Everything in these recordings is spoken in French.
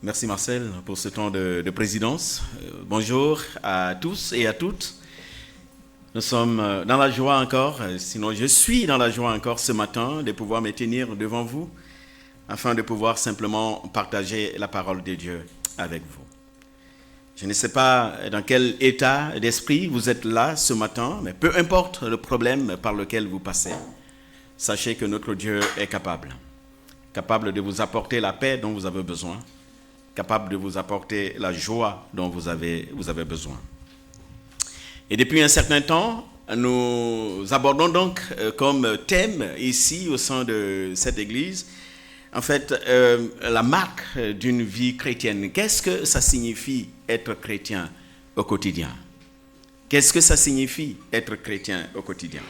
Merci Marcel pour ce temps de présidence. Bonjour à tous et à toutes. Nous sommes dans la joie encore, sinon je suis dans la joie encore ce matin de pouvoir me tenir devant vous afin de pouvoir simplement partager la parole de Dieu avec vous. Je ne sais pas dans quel état d'esprit vous êtes là ce matin, mais peu importe le problème par lequel vous passez, sachez que notre Dieu est capable de vous apporter la paix dont vous avez besoin, capable de vous apporter la joie dont vous avez besoin. Et depuis un certain temps, nous abordons donc comme thème ici au sein de cette église, en fait, la marque d'une vie chrétienne. Qu'est-ce que ça signifie être chrétien au quotidien? Qu'est-ce que ça signifie être chrétien au quotidien?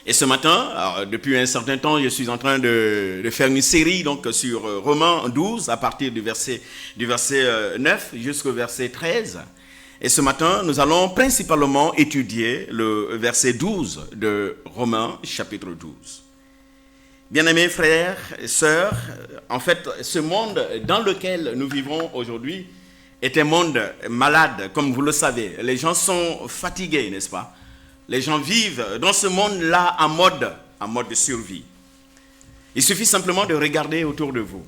Et ce matin, alors, depuis un certain temps, je suis en train de faire une série donc, sur Romains 12, à partir du verset 9 jusqu'au verset 13. Et ce matin, nous allons principalement étudier le verset 12 de Romains, chapitre 12. Bien-aimés frères et sœurs, en fait, ce monde dans lequel nous vivons aujourd'hui est un monde malade, comme vous le savez. Les gens sont fatigués, n'est-ce pas? Les gens vivent dans ce monde-là en mode de survie. Il suffit simplement de regarder autour de vous.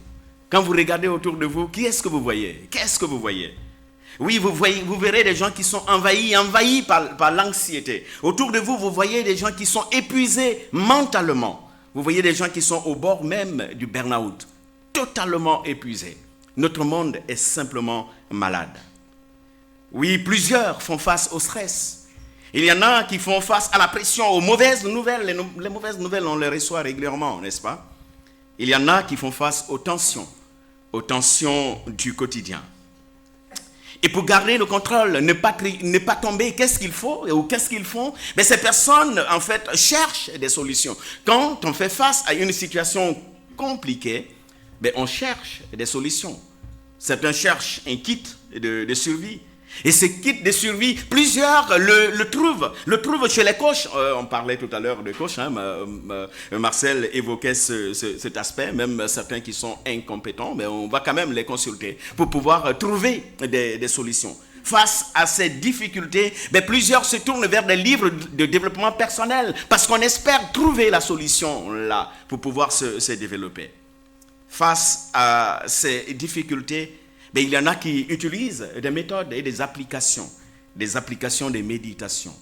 Quand vous regardez autour de vous, qui est-ce que vous voyez? Qu'est-ce que vous voyez? Oui, vous verrez des gens qui sont envahis par l'anxiété. Autour de vous, vous voyez des gens qui sont épuisés mentalement. Vous voyez des gens qui sont au bord même du burn-out, totalement épuisés. Notre monde est simplement malade. Oui, plusieurs font face au stress. Il y en a qui font face à la pression, aux mauvaises nouvelles. Les mauvaises nouvelles, on les reçoit régulièrement, n'est-ce pas? Il y en a qui font face aux tensions du quotidien. Et pour garder le contrôle, ne pas tomber, qu'est-ce qu'il faut ou qu'est-ce qu'ils font? Mais ces personnes, en fait, cherchent des solutions. Quand on fait face à une situation compliquée, on cherche des solutions. Certains cherchent un kit de survie. Et ce kit de survie, plusieurs le trouvent chez les coachs. On parlait tout à l'heure de coachs, hein, Marcel évoquait cet aspect, même certains qui sont incompétents, mais on va quand même les consulter pour pouvoir trouver des solutions. Face à ces difficultés, plusieurs se tournent vers des livres de développement personnel parce qu'on espère trouver la solution là pour pouvoir se développer. Face à ces difficultés, il y en a qui utilisent des méthodes et des applications de méditation.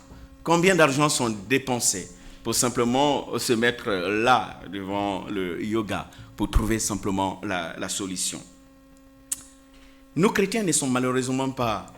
Combien d'argent sont dépensés pour simplement se mettre là devant le yoga pour trouver simplement la solution? Nous chrétiens ne sommes malheureusement pas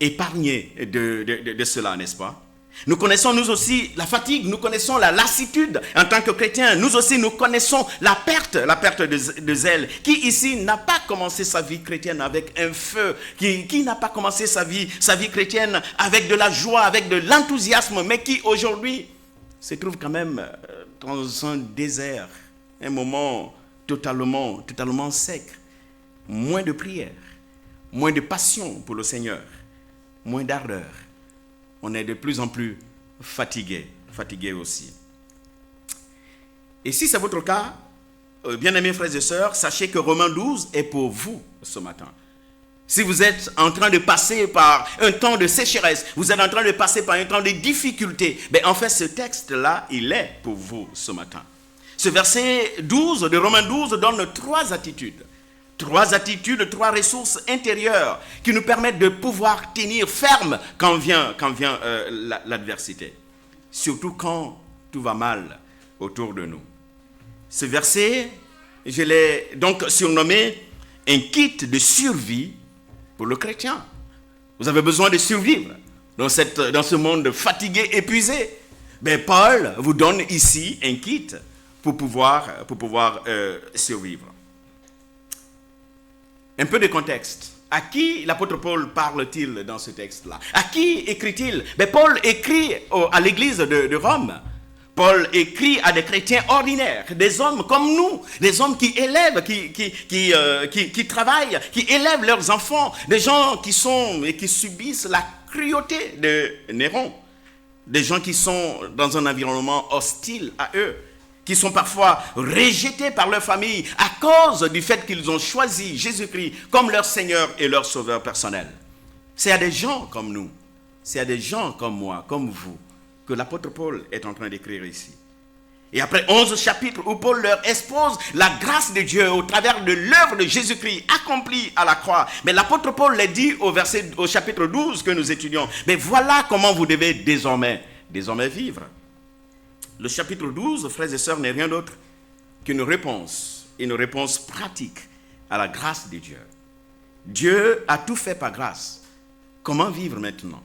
épargnés de cela, n'est-ce pas? Nous connaissons nous aussi la fatigue, nous connaissons la lassitude en tant que chrétiens. Nous aussi nous connaissons la perte de zèle. Qui ici n'a pas commencé sa vie chrétienne avec un feu? Qui n'a pas commencé sa vie chrétienne avec de la joie, avec de l'enthousiasme, mais qui aujourd'hui se trouve quand même dans un désert, un moment totalement sec. Moins de prière, moins de passion pour le Seigneur, moins d'ardeur. On est de plus en plus fatigué aussi. Et si c'est votre cas, bien-aimés frères et sœurs, sachez que Romains 12 est pour vous ce matin. Si vous êtes en train de passer par un temps de sécheresse, vous êtes en train de passer par un temps de difficulté, en fait ce texte-là, il est pour vous ce matin. Ce verset 12 de Romains 12 donne trois attitudes, trois ressources intérieures qui nous permettent de pouvoir tenir ferme quand vient l'adversité. Surtout quand tout va mal autour de nous. Ce verset, je l'ai donc surnommé un kit de survie pour le chrétien. Vous avez besoin de survivre dans ce monde fatigué, épuisé. Paul vous donne ici un kit pour pouvoir survivre. Un peu de contexte. À qui l'apôtre Paul parle-t-il dans ce texte-là? À qui écrit-il? Paul écrit à l'église de Rome. Paul écrit à des chrétiens ordinaires, des hommes comme nous, des hommes qui élèvent, qui travaillent, qui élèvent leurs enfants, des gens qui subissent la cruauté de Néron, des gens qui sont dans un environnement hostile à eux. qui sont parfois rejetés par leur famille à cause du fait qu'ils ont choisi Jésus-Christ comme leur Seigneur et leur Sauveur personnel. C'est à des gens comme nous, c'est à des gens comme moi, comme vous, que l'apôtre Paul est en train d'écrire ici. Et après 11 chapitres où Paul leur expose la grâce de Dieu au travers de l'œuvre de Jésus-Christ accomplie à la croix. Mais l'apôtre Paul l'a dit au chapitre 12 que nous étudions. Mais voilà comment vous devez désormais vivre. Le chapitre 12, frères et sœurs, n'est rien d'autre qu'une réponse pratique à la grâce de Dieu. Dieu a tout fait par grâce. Comment vivre maintenant?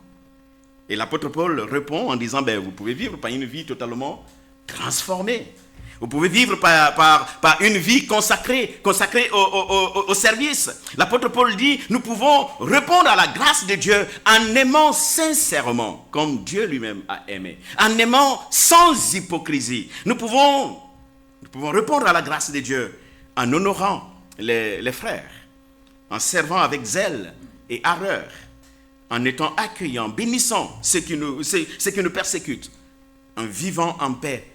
Et l'apôtre Paul répond en disant, vous pouvez vivre par une vie totalement transformée. Vous pouvez vivre par une vie consacrée au service. L'apôtre Paul dit, nous pouvons répondre à la grâce de Dieu en aimant sincèrement, comme Dieu lui-même a aimé. En aimant sans hypocrisie. Nous pouvons répondre à la grâce de Dieu en honorant les frères, en servant avec zèle et ardeur, en étant accueillants, bénissant ceux qui nous persécutent, en vivant en paix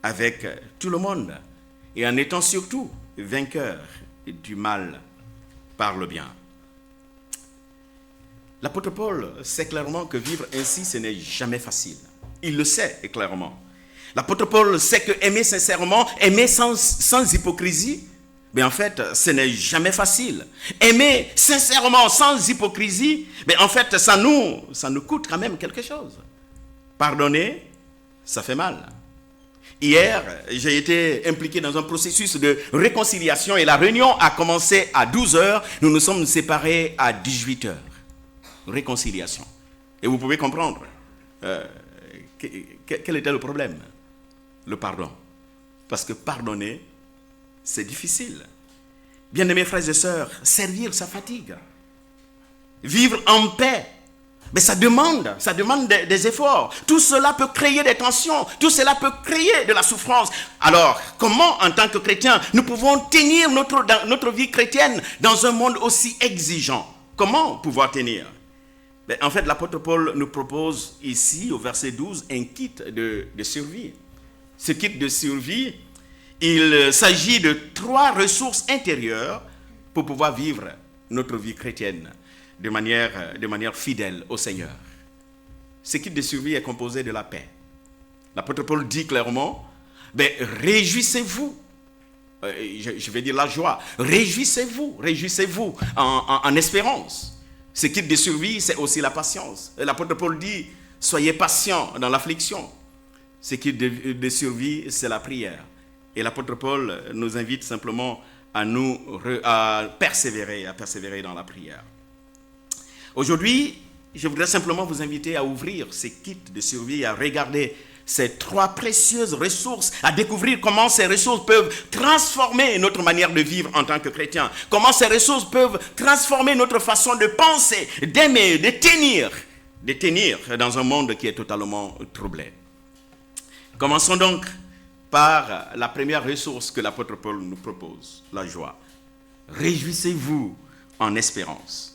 avec tout le monde et en étant surtout vainqueurs du mal par le bien. L'apôtre Paul sait clairement que vivre ainsi, ce n'est jamais facile. Il le sait clairement. L'apôtre Paul sait que aimer sincèrement, aimer sans hypocrisie, mais en fait, ce n'est jamais facile. Aimer sincèrement, sans hypocrisie, mais en fait, ça nous coûte quand même quelque chose. Pardonner, ça fait mal. Hier, j'ai été impliqué dans un processus de réconciliation et la réunion a commencé à 12h. Nous nous sommes séparés à 18h. Réconciliation. Et vous pouvez comprendre quel était le problème? Le pardon. Parce que pardonner, c'est difficile. Bien-aimés frères et sœurs, servir, ça fatigue. Vivre en paix, mais ça demande des efforts. Tout cela peut créer des tensions, tout cela peut créer de la souffrance. Alors, comment en tant que chrétiens, nous pouvons tenir notre vie chrétienne dans un monde aussi exigeant? Comment pouvoir tenir? En fait, l'apôtre Paul nous propose ici, au verset 12, un kit de survie. Ce kit de survie, il s'agit de 3 ressources intérieures pour pouvoir vivre notre vie chrétienne de manière fidèle au Seigneur. Ce kit de survie est composé de la paix. L'apôtre Paul dit clairement, réjouissez-vous. Je vais dire la joie. Réjouissez-vous en espérance. Ce kit de survie, c'est aussi la patience. L'apôtre Paul dit, soyez patients dans l'affliction. Ce kit de survie, c'est la prière. Et l'apôtre Paul nous invite simplement à persévérer dans la prière. Aujourd'hui, je voudrais simplement vous inviter à ouvrir ces kits de survie, à regarder ces 3 précieuses ressources, à découvrir comment ces ressources peuvent transformer notre manière de vivre en tant que chrétien, comment ces ressources peuvent transformer notre façon de penser, d'aimer, de tenir dans un monde qui est totalement troublé. Commençons donc par la première ressource que l'apôtre Paul nous propose, la joie. Réjouissez-vous en espérance.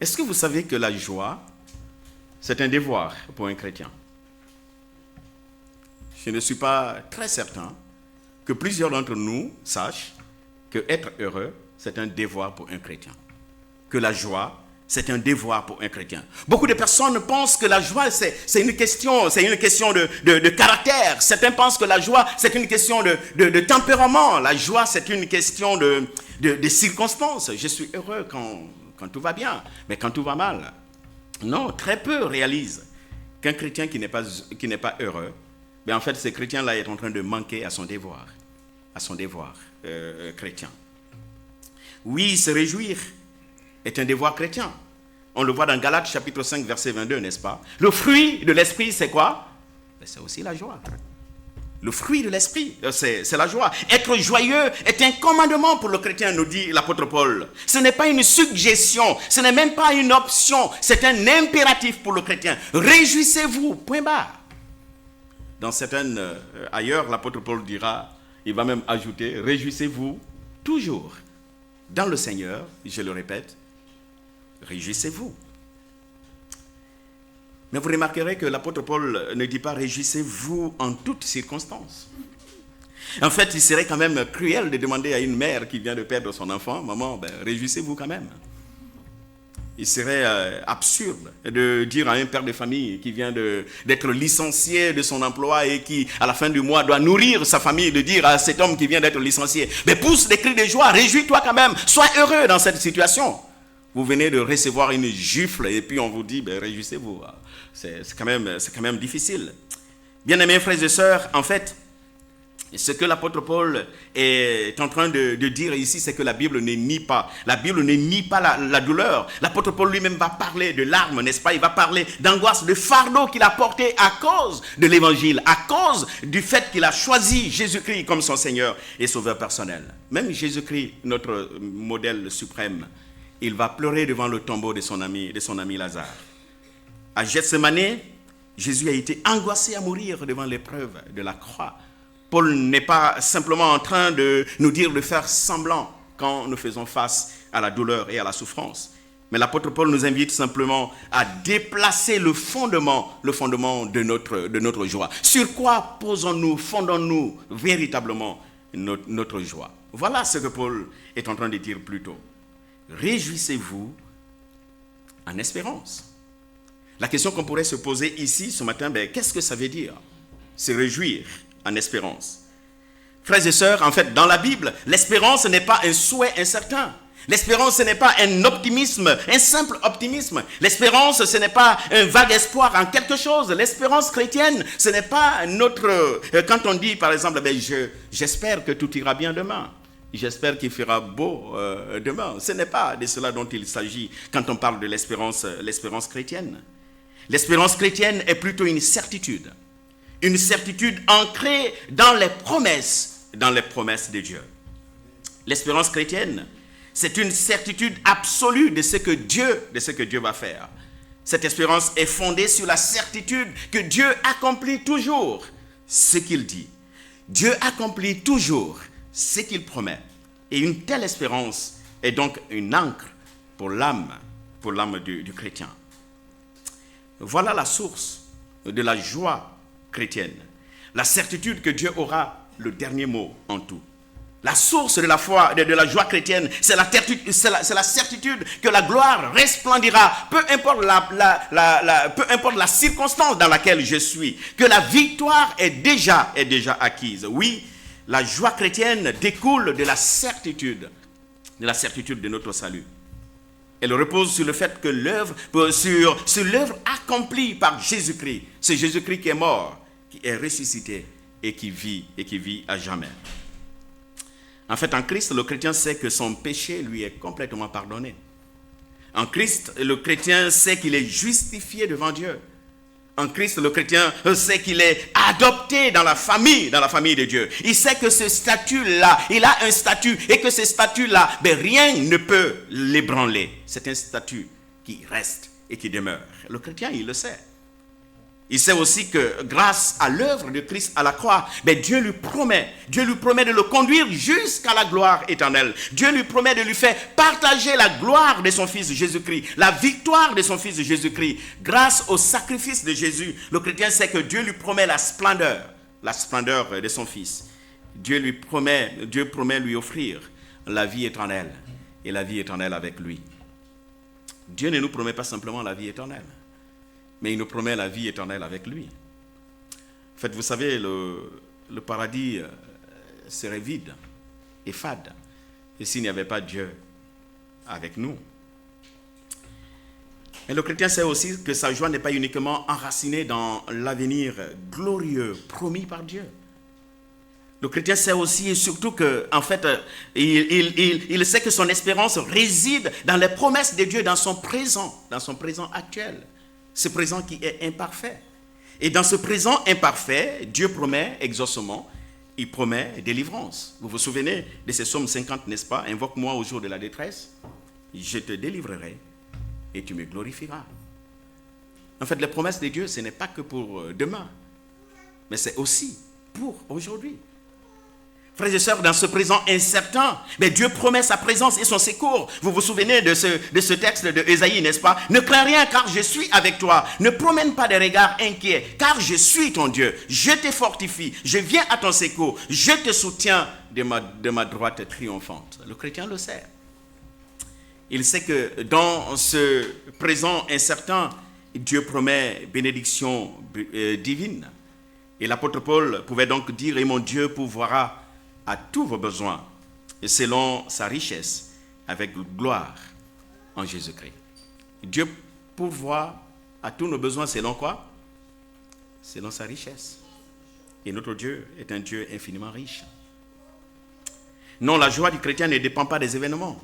Est-ce que vous savez que la joie, c'est un devoir pour un chrétien? Je ne suis pas très certain que plusieurs d'entre nous sachent que être heureux, c'est un devoir pour un chrétien. Que la joie, c'est un devoir pour un chrétien. Beaucoup de personnes pensent que la joie, c'est une question de caractère. Certains pensent que la joie, c'est une question de tempérament. La joie, c'est une question de circonstances. Je suis heureux quand tout va bien, mais quand tout va mal. Non, très peu réalisent qu'un chrétien qui n'est pas heureux, en fait, ce chrétien-là est en train de manquer à son devoir chrétien. Oui, se réjouir est un devoir chrétien. On le voit dans Galates chapitre 5, verset 22, n'est-ce pas? Le fruit de l'esprit, c'est quoi? C'est aussi la joie. Le fruit de l'esprit, c'est la joie. Être joyeux est un commandement pour le chrétien, nous dit l'apôtre Paul. Ce n'est pas une suggestion, ce n'est même pas une option, c'est un impératif pour le chrétien. Réjouissez-vous, point barre. Dans certaines, ailleurs, l'apôtre Paul dira, il va même ajouter, réjouissez-vous toujours. Dans le Seigneur, je le répète, réjouissez-vous. Mais vous remarquerez que l'apôtre Paul ne dit pas « réjouissez-vous en toutes circonstances ». En fait, il serait quand même cruel de demander à une mère qui vient de perdre son enfant « Maman, réjouissez-vous quand même ». Il serait absurde de dire à un père de famille qui vient d'être licencié de son emploi et qui, à la fin du mois, doit nourrir sa famille, de dire à cet homme qui vient d'être licencié, mais pousse des cris de joie, réjouis-toi quand même, sois heureux dans cette situation. Vous venez de recevoir une gifle et puis on vous dit, réjouissez-vous. C'est quand même difficile. Bien-aimés frères et sœurs, en fait, ce que l'apôtre Paul est en train de dire ici, c'est que la Bible ne nie pas. La Bible ne nie pas la douleur. L'apôtre Paul lui-même va parler de larmes, n'est-ce pas? Il va parler d'angoisse, de fardeau qu'il a porté à cause de l'évangile, à cause du fait qu'il a choisi Jésus-Christ comme son Seigneur et Sauveur personnel. Même Jésus-Christ, notre modèle suprême, il va pleurer devant le tombeau de son ami Lazare. À Gethsémane, Jésus a été angoissé à mourir devant l'épreuve de la croix. Paul n'est pas simplement en train de nous dire de faire semblant quand nous faisons face à la douleur et à la souffrance. Mais l'apôtre Paul nous invite simplement à déplacer le fondement de notre joie. Sur quoi fondons-nous véritablement notre joie? Voilà ce que Paul est en train de dire plus tôt. Réjouissez-vous en espérance. La question qu'on pourrait se poser ici ce matin, qu'est-ce que ça veut dire? Se réjouir en espérance. Frères et sœurs, en fait, dans la Bible, l'espérance n'est pas un souhait incertain. L'espérance, ce n'est pas un optimisme, un simple optimisme. L'espérance, ce n'est pas un vague espoir en quelque chose. L'espérance chrétienne, ce n'est pas notre... Quand on dit, par exemple, j'espère que tout ira bien demain. J'espère qu'il fera beau demain. Ce n'est pas de cela dont il s'agit quand on parle de l'espérance chrétienne. L'espérance chrétienne est plutôt une certitude. Une certitude ancrée dans les promesses de Dieu. L'espérance chrétienne, c'est une certitude absolue de ce que Dieu va faire. Cette espérance est fondée sur la certitude que Dieu accomplit toujours ce qu'il dit. Dieu accomplit toujours ce qu'il promet. Et une telle espérance est donc une ancre pour l'âme du chrétien. Voilà la source de la joie chrétienne. La certitude que Dieu aura le dernier mot en tout. La source de la foi, de la joie chrétienne, c'est la certitude que la gloire resplendira, peu importe la circonstance dans laquelle je suis, que la victoire est déjà acquise. Oui, la joie chrétienne découle de la certitude de notre salut. Elle repose sur le fait que sur l'œuvre accomplie par Jésus-Christ. C'est Jésus-Christ qui est mort, qui est ressuscité et qui vit à jamais. En fait, en Christ, le chrétien sait que son péché lui est complètement pardonné. En Christ, le chrétien sait qu'il est justifié devant Dieu. En Christ, le chrétien sait qu'il est adopté dans la famille de Dieu. Il sait que ce statut-là, il a un statut et que ce statut-là, rien ne peut l'ébranler. C'est un statut qui reste et qui demeure. Le chrétien, il le sait. Il sait aussi que grâce à l'œuvre de Christ à la croix, Dieu lui promet de le conduire jusqu'à la gloire éternelle. Dieu lui promet de lui faire partager la gloire de son Fils Jésus-Christ, la victoire de son Fils Jésus-Christ. Grâce au sacrifice de Jésus, le chrétien sait que Dieu lui promet la splendeur de son Fils. Dieu promet lui offrir la vie éternelle et la vie éternelle avec lui. Dieu ne nous promet pas simplement la vie éternelle, mais il nous promet la vie éternelle avec lui. En fait, vous savez, le paradis serait vide et fade et s'il n'y avait pas Dieu avec nous. Et le chrétien sait aussi que sa joie n'est pas uniquement enracinée dans l'avenir glorieux promis par Dieu. Le chrétien sait aussi et surtout que, en fait, il sait que son espérance réside dans les promesses de Dieu dans son présent actuel. Ce présent qui est imparfait. Et dans ce présent imparfait, Dieu promet exaucement, il promet délivrance. Vous vous souvenez de ce psaume 50, n'est-ce pas? Invoque-moi au jour de la détresse, je te délivrerai et tu me glorifieras. En fait, les promesses de Dieu, ce n'est pas que pour demain, mais c'est aussi pour aujourd'hui. Frères et sœurs, dans ce présent incertain, mais Dieu promet sa présence et son secours. Vous vous souvenez de ce texte de Ésaïe, n'est-ce pas? Ne crains rien car je suis avec toi. Ne promène pas des regards inquiets car je suis ton Dieu. Je te fortifie, je viens à ton secours. Je te soutiens de ma droite triomphante. Le chrétien le sait. Il sait que dans ce présent incertain, Dieu promet bénédiction divine. Et l'apôtre Paul pouvait donc dire, et mon Dieu pourvoira à tous vos besoins, et selon sa richesse, avec gloire en Jésus-Christ. Dieu pourvoit à tous nos besoins selon quoi? Selon sa richesse. Et notre Dieu est un Dieu infiniment riche. Non, la joie du chrétien ne dépend pas des événements.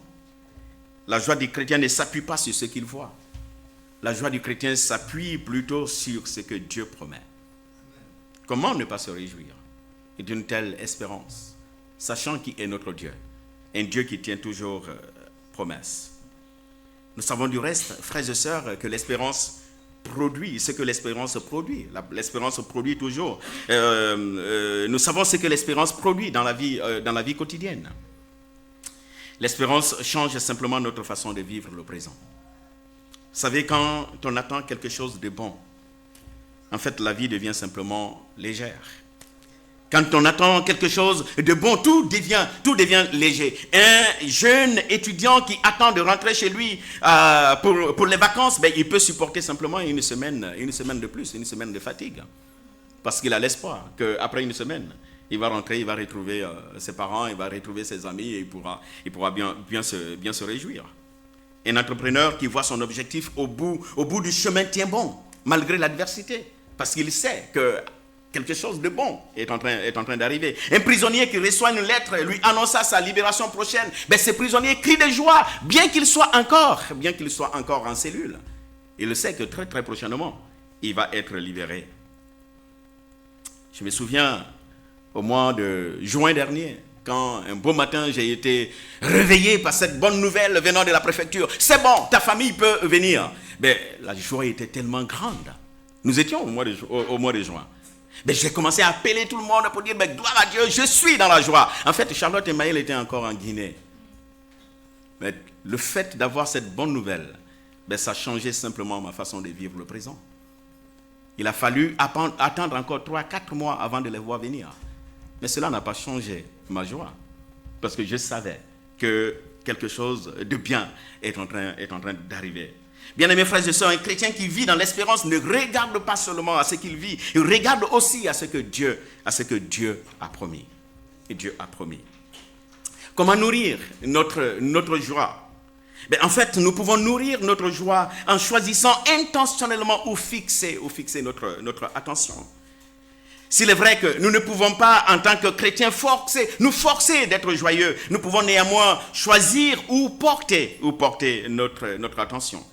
La joie du chrétien ne s'appuie pas sur ce qu'il voit. La joie du chrétien s'appuie plutôt sur ce que Dieu promet. Comment ne pas se réjouir d'une telle espérance, sachant qui est notre Dieu, un Dieu qui tient toujours promesse. Nous savons du reste, frères et sœurs, que l'espérance produit ce que l'espérance produit. L'espérance produit toujours. Nous savons ce que l'espérance produit dans la vie quotidienne. L'espérance change simplement notre façon de vivre le présent. Vous savez, quand on attend quelque chose de bon, en fait, la vie devient simplement légère. Quand on attend quelque chose de bon, tout devient léger. Un jeune étudiant qui attend de rentrer chez lui pour les vacances, il peut supporter simplement une semaine de plus, une semaine de fatigue. Parce qu'il a l'espoir qu'après une semaine, il va rentrer, il va retrouver ses parents, il va retrouver ses amis et il pourra bien se réjouir. Un entrepreneur qui voit son objectif au bout du chemin tient bon, malgré l'adversité, parce qu'il sait que quelque chose de bon est en train d'arriver. Un prisonnier qui reçoit une lettre lui annonçant sa libération prochaine, ce prisonnier crie de joie, bien qu'il soit encore en cellule. Il sait que très très prochainement, il va être libéré. Je me souviens, au mois de juin dernier, quand un beau matin, j'ai été réveillé par cette bonne nouvelle venant de la préfecture. C'est bon, ta famille peut venir. La joie était tellement grande. Nous étions au mois de juin. J'ai commencé à appeler tout le monde pour dire, gloire à Dieu, je suis dans la joie. En fait, Charlotte et Maël étaient encore en Guinée. Mais le fait d'avoir cette bonne nouvelle, ça changeait simplement ma façon de vivre le présent. Il a fallu attendre encore 3-4 mois avant de les voir venir. Mais cela n'a pas changé ma joie. Parce que je savais que quelque chose de bien est en train d'arriver. Bien-aimés frères et sœurs, un chrétien qui vit dans l'espérance ne regarde pas seulement à ce qu'il vit, il regarde aussi à ce que Dieu a promis. Et Dieu a promis. Comment nourrir notre joie? En fait, nous pouvons nourrir notre joie en choisissant intentionnellement où fixer notre attention. S'il est vrai que nous ne pouvons pas, en tant que chrétiens, nous forcer d'être joyeux, nous pouvons néanmoins choisir où porter notre attention.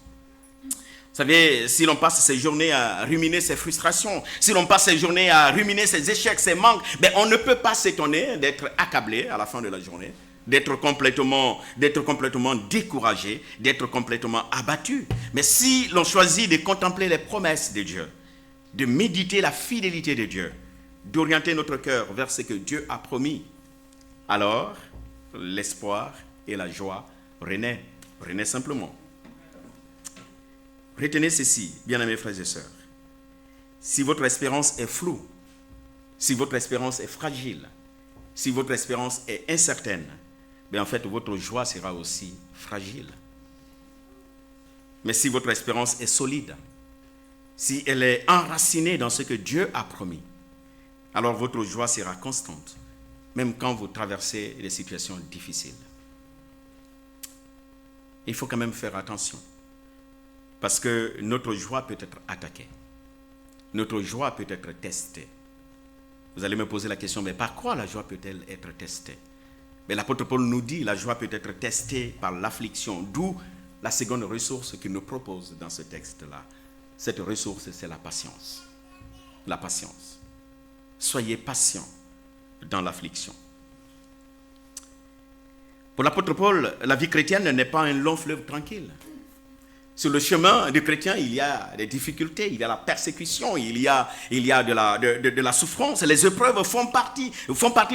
Vous savez, si l'on passe ses journées à ruminer ses frustrations, si l'on passe ses journées à ruminer ses échecs, ses manques, on ne peut pas s'étonner d'être accablé à la fin de la journée, d'être complètement découragé, d'être complètement abattu. Mais si l'on choisit de contempler les promesses de Dieu, de méditer la fidélité de Dieu, d'orienter notre cœur vers ce que Dieu a promis, alors l'espoir et la joie renaissent simplement. Retenez ceci, bien-aimés frères et sœurs. Si votre espérance est floue, si votre espérance est fragile, si votre espérance est incertaine, en fait, votre joie sera aussi fragile. Mais si votre espérance est solide, si elle est enracinée dans ce que Dieu a promis, alors votre joie sera constante, même quand vous traversez des situations difficiles. Il faut quand même faire attention. Parce que notre joie peut être attaquée. Notre joie peut être testée. Vous allez me poser la question, mais par quoi la joie peut-elle être testée? L'apôtre Paul nous dit, la joie peut être testée par l'affliction, d'où la seconde ressource qu'il nous propose dans ce texte-là. Cette ressource, c'est la patience. La patience. Soyez patients dans l'affliction. Pour l'apôtre Paul, la vie chrétienne n'est pas un long fleuve tranquille. Sur le chemin du chrétien, il y a des difficultés, il y a la persécution, il y a de la souffrance. Les épreuves font partie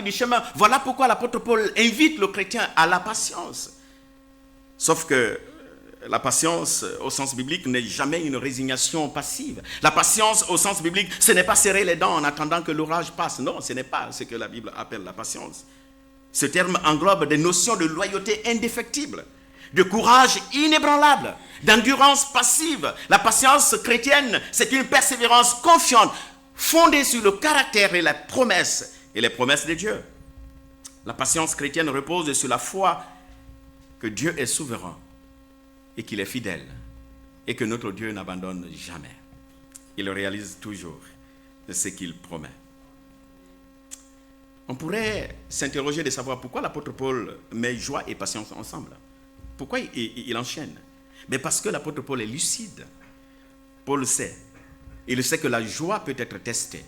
du chemin. Voilà pourquoi l'apôtre Paul invite le chrétien à la patience. Sauf que la patience, au sens biblique, n'est jamais une résignation passive. La patience, au sens biblique, ce n'est pas serrer les dents en attendant que l'orage passe. Non, ce n'est pas ce que la Bible appelle la patience. Ce terme englobe des notions de loyauté indéfectible, de courage inébranlable, d'endurance passive. La patience chrétienne, c'est une persévérance confiante, fondée sur le caractère et les promesses de Dieu. La patience chrétienne repose sur la foi que Dieu est souverain et qu'il est fidèle et que notre Dieu n'abandonne jamais. Il réalise toujours ce qu'il promet. On pourrait s'interroger de savoir pourquoi l'apôtre Paul met joie et patience ensemble. Pourquoi il enchaîne? Mais parce que l'apôtre Paul est lucide. Paul sait. Il sait que la joie peut être testée.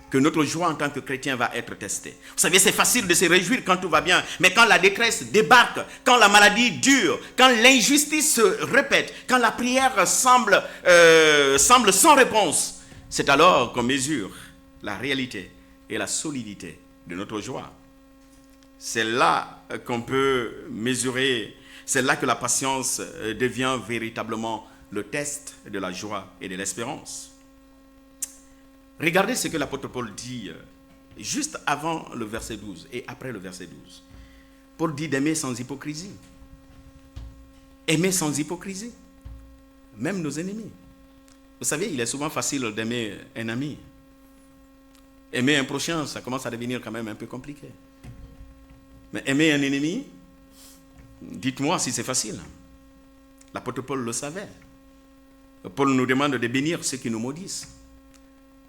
Que notre joie en tant que chrétien va être testée. Vous savez, c'est facile de se réjouir quand tout va bien. Mais quand la détresse débarque, quand la maladie dure, quand l'injustice se répète, quand la prière semble sans réponse, c'est alors qu'on mesure la réalité et la solidité de notre joie. C'est là qu'on peut mesurer, c'est là que la patience devient véritablement le test de la joie et de l'espérance. Regardez ce que l'apôtre Paul dit juste avant le verset 12 et après le verset 12. Paul dit d'aimer sans hypocrisie. Aimer sans hypocrisie. Même nos ennemis. Vous savez, il est souvent facile d'aimer un ami. Aimer un prochain, ça commence à devenir quand même un peu compliqué. Mais aimer un ennemi, dites-moi si c'est facile. L'apôtre Paul le savait. Paul nous demande de bénir ceux qui nous maudissent.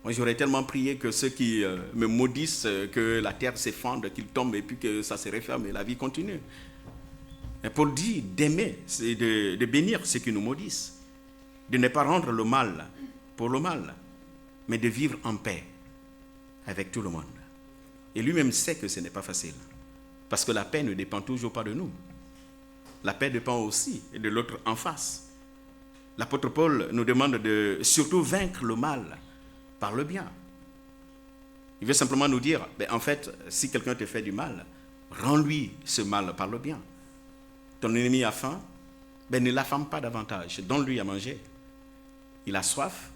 Moi, j'aurais tellement prié que ceux qui me maudissent, que la terre s'effondre, qu'ils tombent et puis que ça se referme et la vie continue. Mais Paul dit d'aimer, c'est de bénir ceux qui nous maudissent. De ne pas rendre le mal pour le mal, mais de vivre en paix avec tout le monde. Et lui-même sait que ce n'est pas facile. Parce que la paix ne dépend toujours pas de nous. La paix dépend aussi de l'autre en face. L'apôtre Paul nous demande de surtout vaincre le mal par le bien. Il veut simplement nous dire, en fait, si quelqu'un te fait du mal, rends-lui ce mal par le bien. Ton ennemi a faim, ne l'affame pas davantage, donne-lui à manger. Il a soif,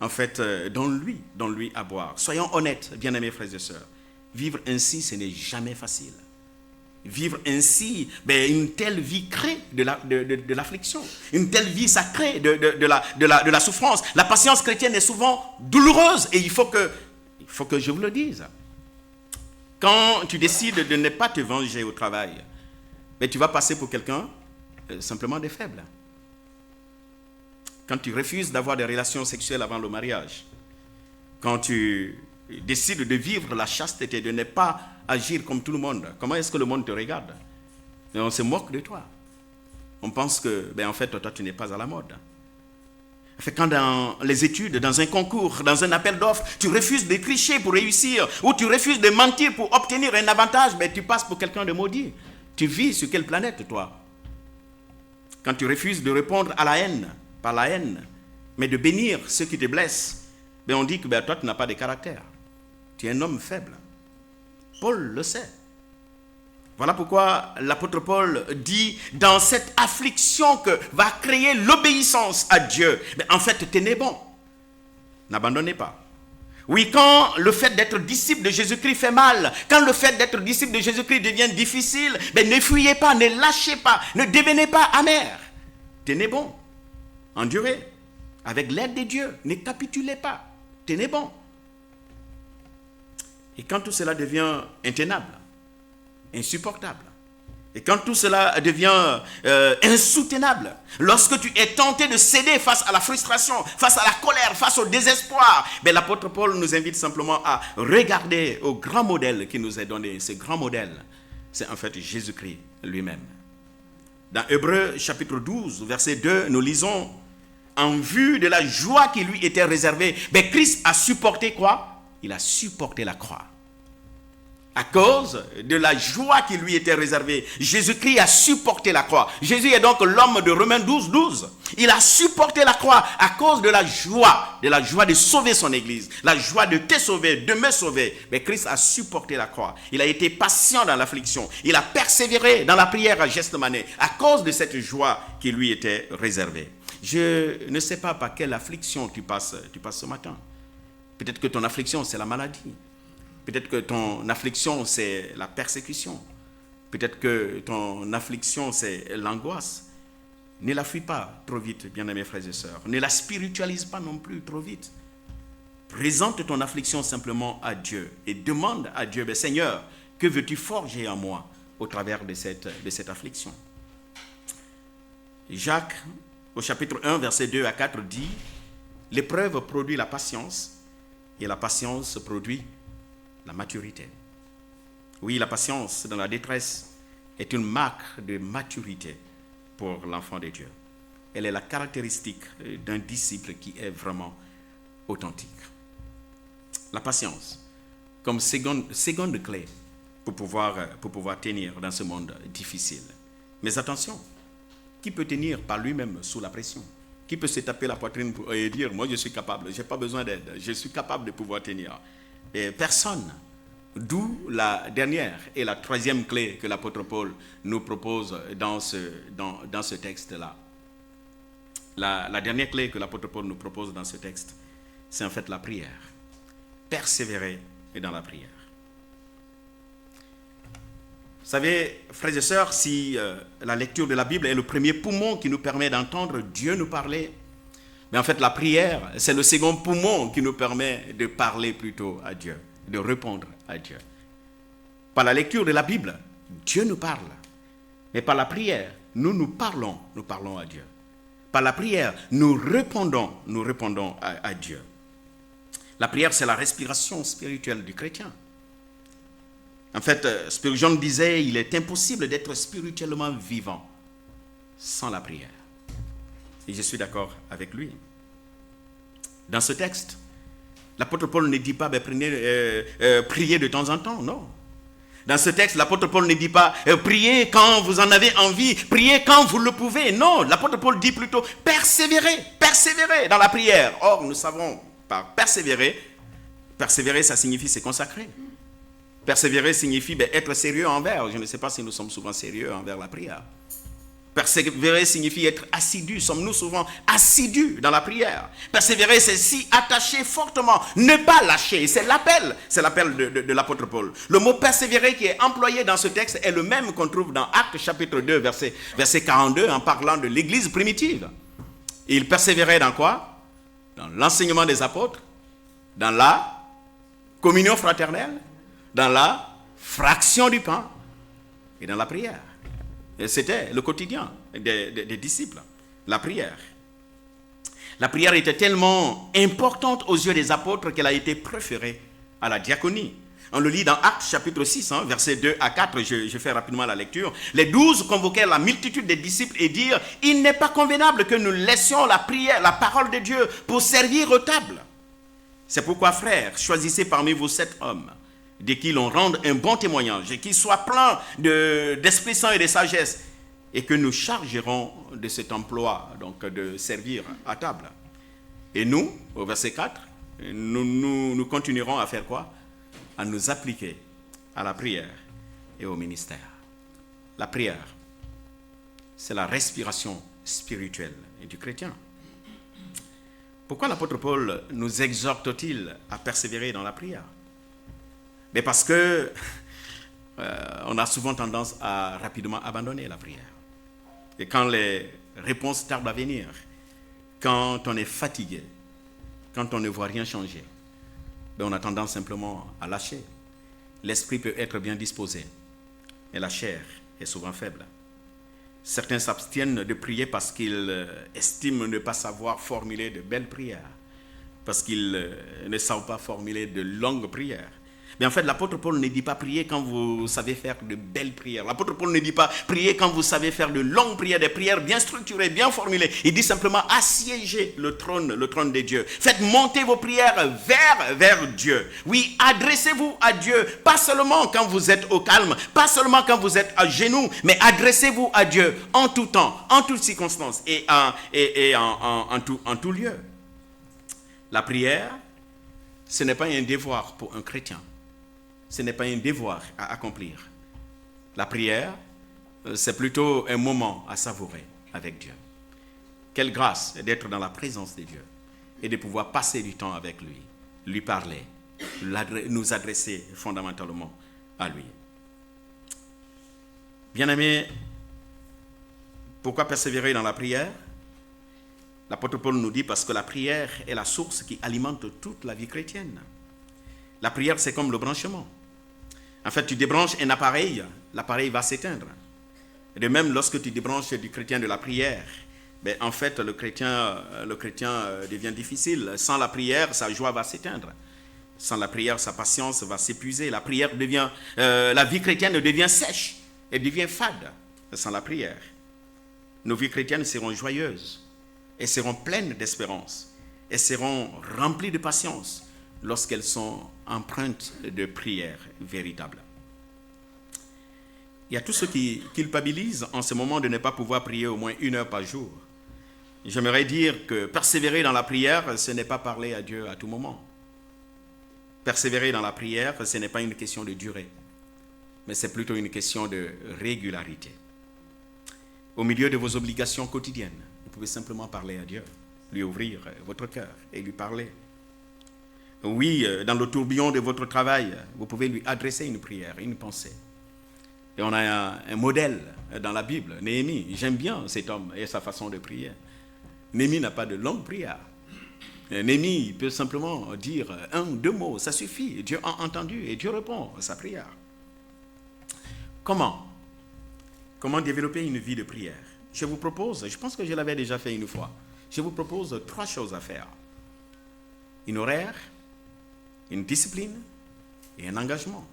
en fait, donne-lui à boire. Soyons honnêtes, bien-aimés frères et sœurs. Vivre ainsi, ce n'est jamais facile. Vivre ainsi, une telle vie crée de l'affliction. Une telle vie, ça crée de la souffrance. La patience chrétienne est souvent douloureuse et il faut que je vous le dise. Quand tu décides de ne pas te venger au travail, tu vas passer pour quelqu'un simplement de faible. Quand tu refuses d'avoir des relations sexuelles avant le mariage, quand tu décides de vivre la chasteté, de ne pas agir comme tout le monde, comment est-ce que le monde te regarde? Et on se moque de toi. On pense que, en fait, toi, tu n'es pas à la mode. Quand dans les études, dans un concours, dans un appel d'offres, tu refuses de tricher pour réussir, ou tu refuses de mentir pour obtenir un avantage, tu passes pour quelqu'un de maudit. Tu vis sur quelle planète, toi? Quand tu refuses de répondre à la haine, par la haine, mais de bénir ceux qui te blessent, on dit que toi, tu n'as pas de caractère. Tu es un homme faible. Paul le sait. Voilà pourquoi l'apôtre Paul dit, dans cette affliction que va créer l'obéissance à Dieu, en fait, tenez bon. N'abandonnez pas. Oui, quand le fait d'être disciple de Jésus-Christ fait mal, quand le fait d'être disciple de Jésus-Christ devient difficile, ne fuyez pas, ne lâchez pas, ne devenez pas amer. Tenez bon. Endurez. Avec l'aide de Dieu, ne capitulez pas. Tenez bon. Et quand tout cela devient intenable, insupportable, et quand tout cela devient insoutenable, lorsque tu es tenté de céder face à la frustration, face à la colère, face au désespoir, l'apôtre Paul nous invite simplement à regarder au grand modèle qui nous est donné. Ce grand modèle, c'est en fait Jésus-Christ lui-même. Dans Hébreux chapitre 12, verset 2, nous lisons, en vue de la joie qui lui était réservée, Christ a supporté quoi? Il a supporté la croix. À cause de la joie qui lui était réservée, Jésus-Christ a supporté la croix. Jésus est donc l'homme de Romains 12, 12. Il a supporté la croix à cause de la joie de sauver son Église, la joie de te sauver, de me sauver. Mais Christ a supporté la croix. Il a été patient dans l'affliction. Il a persévéré dans la prière à Gethsémane à cause de cette joie qui lui était réservée. Je ne sais pas par quelle affliction tu passes ce matin. Peut-être que ton affliction, c'est la maladie. Peut-être que ton affliction, c'est la persécution. Peut-être que ton affliction, c'est l'angoisse. Ne la fuis pas trop vite, bien-aimés frères et sœurs. Ne la spiritualise pas non plus trop vite. Présente ton affliction simplement à Dieu et demande à Dieu, « Seigneur, que veux-tu forger en moi au travers de cette affliction ?» Jacques, au chapitre 1, versets 2 à 4, dit, « L'épreuve produit la patience et la patience produit la maturité. » Oui, la patience dans la détresse est une marque de maturité pour l'enfant de Dieu. Elle est la caractéristique d'un disciple qui est vraiment authentique. La patience, comme seconde clé pour pouvoir tenir dans ce monde difficile. Mais attention, qui peut tenir par lui-même sous la pression? Qui peut se taper la poitrine et dire, moi je suis capable, je n'ai pas besoin d'aide, je suis capable de pouvoir tenir? Et personne. D'où la dernière et la troisième clé que l'apôtre Paul nous propose dans ce texte-là. La dernière clé que l'apôtre Paul nous propose dans ce texte, c'est en fait la prière. Persévérer dans la prière. Vous savez, frères et sœurs, si la lecture de la Bible est le premier poumon qui nous permet d'entendre Dieu nous parler, mais en fait la prière, c'est le second poumon qui nous permet de parler plutôt à Dieu, de répondre à Dieu. Par la lecture de la Bible, Dieu nous parle. Mais par la prière, nous parlons à Dieu. Par la prière, nous répondons à Dieu. La prière, c'est la respiration spirituelle du chrétien. En fait, Spurgeon disait, il est impossible d'être spirituellement vivant sans la prière. Et je suis d'accord avec lui. Dans ce texte, l'apôtre Paul ne dit pas priez de temps en temps, non. Dans ce texte, l'apôtre Paul ne dit pas priez quand vous en avez envie, priez quand vous le pouvez. Non, l'apôtre Paul dit plutôt persévérez dans la prière. Or, nous savons par persévérer, ça signifie se consacrer. Persévérer signifie être sérieux envers. Je ne sais pas si nous sommes souvent sérieux envers la prière. Persévérer signifie être assidu. Sommes-nous souvent assidus dans la prière? Persévérer, c'est s'y attacher fortement, ne pas lâcher. C'est l'appel de l'apôtre Paul. Le mot persévérer qui est employé dans ce texte est le même qu'on trouve dans Actes chapitre 2, verset 42, en parlant de l'église primitive. Il persévérait dans quoi? Dans l'enseignement des apôtres, dans la communion fraternelle, dans la fraction du pain et dans la prière. Et c'était le quotidien des disciples, la prière. La prière était tellement importante aux yeux des apôtres qu'elle a été préférée à la diaconie. On le lit dans Actes chapitre 6, versets 2 à 4, je fais rapidement la lecture. Les 12 convoquèrent la multitude des disciples et dirent, « Il n'est pas convenable que nous laissions la prière, la parole de Dieu pour servir aux tables. C'est pourquoi, frères, choisissez parmi vous 7 hommes, de qui l'on rende un bon témoignage, et qui soient pleins d'Esprit Saint et de sagesse, et que nous chargerons de cet emploi, donc de servir à table. Et nous, au verset 4, nous continuerons à faire quoi? À nous appliquer à la prière et au ministère. La prière, c'est la respiration spirituelle du chrétien. Pourquoi l'apôtre Paul nous exhorte-t-il à persévérer dans la prière? Mais parce que on a souvent tendance à rapidement abandonner la prière. Et quand les réponses tardent à venir, quand on est fatigué, quand on ne voit rien changer, on a tendance simplement à lâcher. L'esprit peut être bien disposé, mais la chair est souvent faible. Certains s'abstiennent de prier parce qu'ils estiment ne pas savoir formuler de belles prières, parce qu'ils ne savent pas formuler de longues prières. Mais en fait, l'apôtre Paul ne dit pas prier quand vous savez faire de belles prières. L'apôtre Paul ne dit pas prier quand vous savez faire de longues prières, des prières bien structurées, bien formulées. Il dit simplement assiégez le trône de Dieu. Faites monter vos prières vers Dieu. Oui, adressez-vous à Dieu, pas seulement quand vous êtes au calme, pas seulement quand vous êtes à genoux, mais adressez-vous à Dieu en tout temps, en toutes circonstances et en tout lieu. La prière, ce n'est pas un devoir pour un chrétien. Ce n'est pas un devoir à accomplir. La prière, c'est plutôt un moment à savourer avec Dieu. Quelle grâce d'être dans la présence de Dieu et de pouvoir passer du temps avec lui parler, nous adresser fondamentalement à lui. Bien-aimés, pourquoi persévérer dans la prière? L'apôtre Paul nous dit parce que la prière est la source qui alimente toute la vie chrétienne. La prière, c'est comme le branchement. En fait, tu débranches un appareil, l'appareil va s'éteindre. De même, lorsque tu débranches du chrétien de la prière, en fait, le chrétien devient difficile. Sans la prière, sa joie va s'éteindre. Sans la prière, sa patience va s'épuiser. La vie chrétienne devient sèche et devient fade sans la prière. Nos vies chrétiennes seront joyeuses et seront pleines d'espérance et seront remplies de patience lorsqu'elles sont empreintes de prière véritable. Il y a tous ceux qui culpabilisent en ce moment de ne pas pouvoir prier au moins 1 heure par jour. J'aimerais dire que persévérer dans la prière, ce n'est pas parler à Dieu à tout moment. Persévérer dans la prière, ce n'est pas une question de durée, mais c'est plutôt une question de régularité. Au milieu de vos obligations quotidiennes, vous pouvez simplement parler à Dieu, lui ouvrir votre cœur et lui parler. Oui, dans le tourbillon de votre travail, vous pouvez lui adresser une prière, une pensée. Et on a un modèle dans la Bible, Néhémie. J'aime bien cet homme et sa façon de prier. Néhémie n'a pas de longue prière. Néhémie peut simplement dire 1-2 mots, ça suffit. Dieu a entendu et Dieu répond à sa prière. Comment développer une vie de prière? Je vous propose, je pense que je l'avais déjà fait une fois, je vous propose 3 choses à faire. Une horaire, une discipline et un engagement.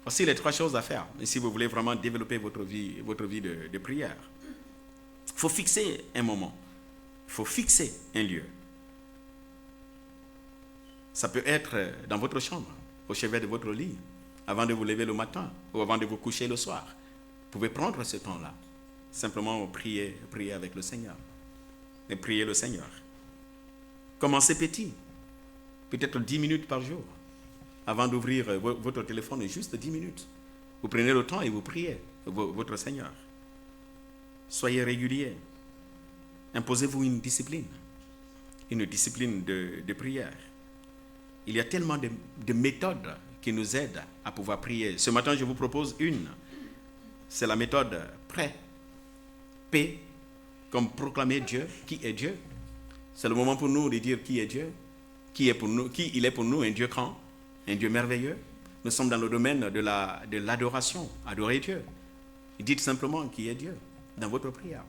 Voici les 3 choses à faire si vous voulez vraiment développer votre vie de prière. Il faut fixer un moment. Il faut fixer un lieu. Ça peut être dans votre chambre, au chevet de votre lit, avant de vous lever le matin ou avant de vous coucher le soir. Vous pouvez prendre ce temps-là, simplement prier avec le Seigneur. Et prier le Seigneur. Commencez petit, peut-être 10 minutes par jour. Avant d'ouvrir votre téléphone, juste 10 minutes. Vous prenez le temps et vous priez votre Seigneur. Soyez réguliers. Imposez-vous une discipline de prière. Il y a tellement de méthodes qui nous aident à pouvoir prier. Ce matin, je vous propose une. C'est la méthode prêt. P, comme proclamer Dieu, qui est Dieu. C'est le moment pour nous de dire qui est Dieu, qui il est pour nous, un Dieu grand, un Dieu merveilleux. Nous sommes dans le domaine de l'adoration, adorer Dieu. Dites simplement qui est Dieu dans votre prière.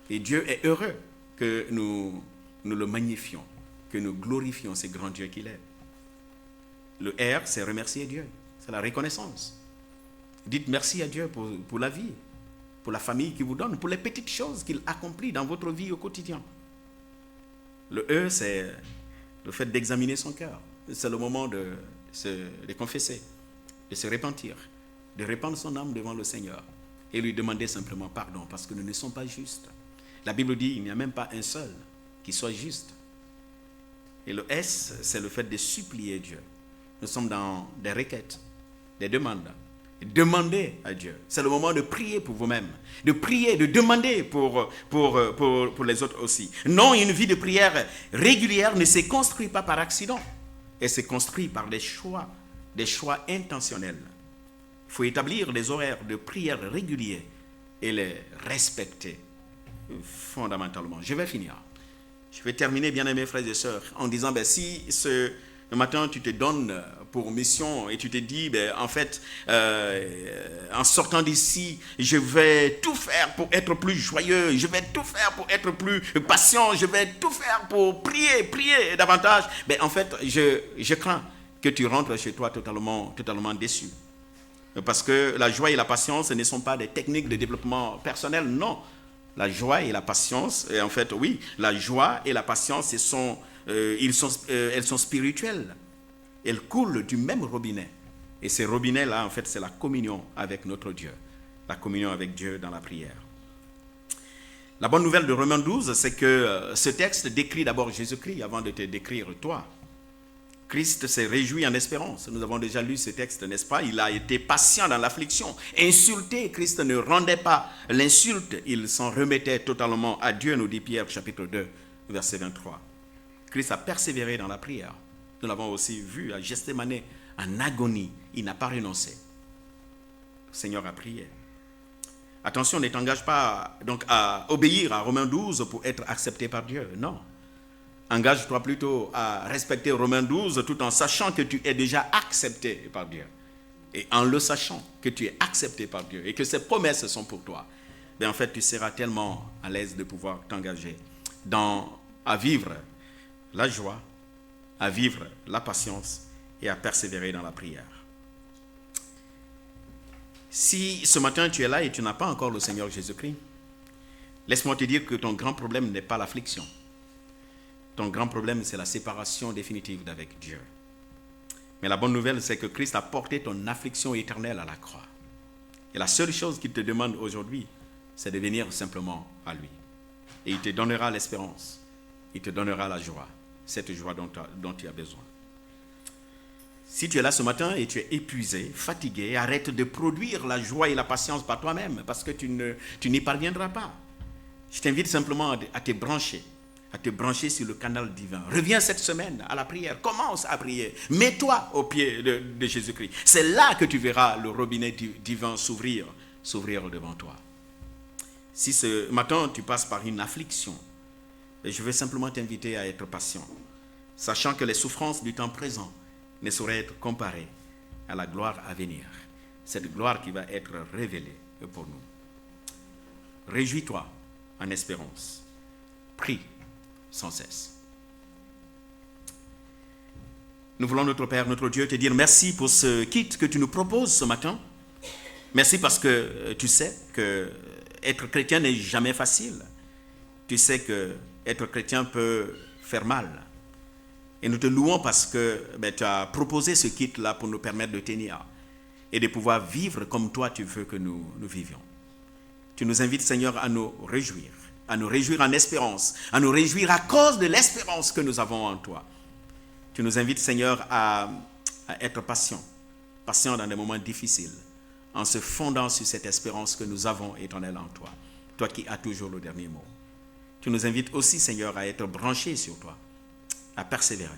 Et Dieu est heureux que nous le magnifions, que nous glorifions ce grand Dieu qu'il est. Le R, c'est remercier Dieu, c'est la reconnaissance. Dites merci à Dieu pour la vie, pour la famille qu'il vous donne, pour les petites choses qu'il accomplit dans votre vie au quotidien. Le E, c'est le fait d'examiner son cœur. C'est le moment de confesser, de se repentir, de répandre son âme devant le Seigneur et lui demander simplement pardon parce que nous ne sommes pas justes. La Bible dit qu'il n'y a même pas un seul qui soit juste. Et le S, c'est le fait de supplier Dieu. Nous sommes dans des requêtes, des demandes. Demandez à Dieu. C'est le moment de prier pour vous-même, de prier, de demander pour les autres aussi. Non, une vie de prière régulière ne se construit pas par accident. Elle se construit par des choix intentionnels. Il faut établir des horaires de prière réguliers et les respecter fondamentalement. Je vais finir. Je vais terminer, bien-aimés frères et sœurs, en disant, si ce matin tu te donnes pour mission et tu te dis, en fait, en sortant d'ici, je vais tout faire pour être plus joyeux, je vais tout faire pour être plus patient, je vais tout faire pour prier davantage. En fait, je crains que tu rentres chez toi totalement déçu. Parce que la joie et la patience ne sont pas des techniques de développement personnel, non. La joie et la patience, et en fait, oui, la joie et la patience, elles sont spirituelles. Elles coulent du même robinet. Et ces robinets-là, en fait, c'est la communion avec notre Dieu. La communion avec Dieu dans la prière. La bonne nouvelle de Romains 12, c'est que ce texte décrit d'abord Jésus-Christ avant de te décrire toi. Christ s'est réjoui en espérance. Nous avons déjà lu ce texte, n'est-ce pas? Il a été patient dans l'affliction. Insulté, Christ ne rendait pas l'insulte. Il s'en remettait totalement à Dieu, nous dit Pierre, chapitre 2, verset 23. Christ a persévéré dans la prière. Nous l'avons aussi vu à Gethsémane, en agonie. Il n'a pas renoncé. Le Seigneur a prié. Attention, ne t'engage pas donc à obéir à Romains 12 pour être accepté par Dieu. Non. Engage-toi plutôt à respecter Romains 12 tout en sachant que tu es déjà accepté par Dieu. Et en le sachant que tu es accepté par Dieu et que ses promesses sont pour toi, bien en fait tu seras tellement à l'aise de pouvoir t'engager à vivre la joie, à vivre la patience et à persévérer dans la prière. Si ce matin tu es là et tu n'as pas encore le Seigneur Jésus-Christ, laisse-moi te dire que ton grand problème n'est pas l'affliction. Ton grand problème, c'est la séparation définitive d'avec Dieu. Mais la bonne nouvelle, c'est que Christ a porté ton affliction éternelle à la croix. Et la seule chose qu'il te demande aujourd'hui, c'est de venir simplement à lui. Et il te donnera l'espérance. Il te donnera la joie. Cette joie dont tu as besoin. Si tu es là ce matin et tu es épuisé, fatigué, arrête de produire la joie et la patience par toi-même parce que tu n'y parviendras pas. Je t'invite simplement à te brancher sur le canal divin. Reviens cette semaine à la prière. Commence à prier. Mets-toi au pied de Jésus-Christ. C'est là que tu verras le robinet divin s'ouvrir devant toi. Si ce matin tu passes par une affliction, je veux simplement t'inviter à être patient, sachant que les souffrances du temps présent ne sauraient être comparées à la gloire à venir. Cette gloire qui va être révélée pour nous. Réjouis-toi en espérance. Prie sans cesse. Nous voulons, notre Père, notre Dieu, te dire merci pour ce kit que tu nous proposes ce matin. Merci parce que tu sais que être chrétien n'est jamais facile. Tu sais que être chrétien peut faire mal. Et nous te louons parce que tu as proposé ce kit-là pour nous permettre de tenir et de pouvoir vivre comme toi tu veux que nous vivions. Tu nous invites, Seigneur, à nous réjouir en espérance, à nous réjouir à cause de l'espérance que nous avons en toi. Tu nous invites, Seigneur, à être patient dans des moments difficiles, en se fondant sur cette espérance que nous avons éternelle en toi, toi qui as toujours le dernier mot. Tu nous invites aussi, Seigneur, à être branchés sur toi, à persévérer.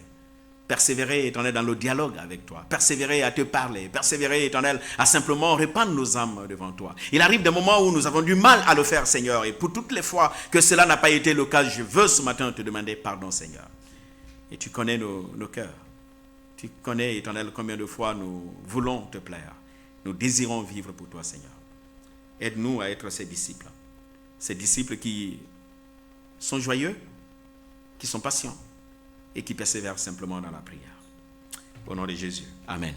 Persévérer, éternel, dans le dialogue avec toi. Persévérer à te parler. Persévérer, éternel, à simplement répandre nos âmes devant toi. Il arrive des moments où nous avons du mal à le faire, Seigneur. Et pour toutes les fois que cela n'a pas été le cas, je veux ce matin te demander pardon, Seigneur. Et tu connais nos cœurs. Tu connais, éternel, combien de fois nous voulons te plaire. Nous désirons vivre pour toi, Seigneur. Aide-nous à être ces disciples. Ces disciples qui sont joyeux, qui sont patients et qui persévèrent simplement dans la prière. Au nom de Jésus. Amen.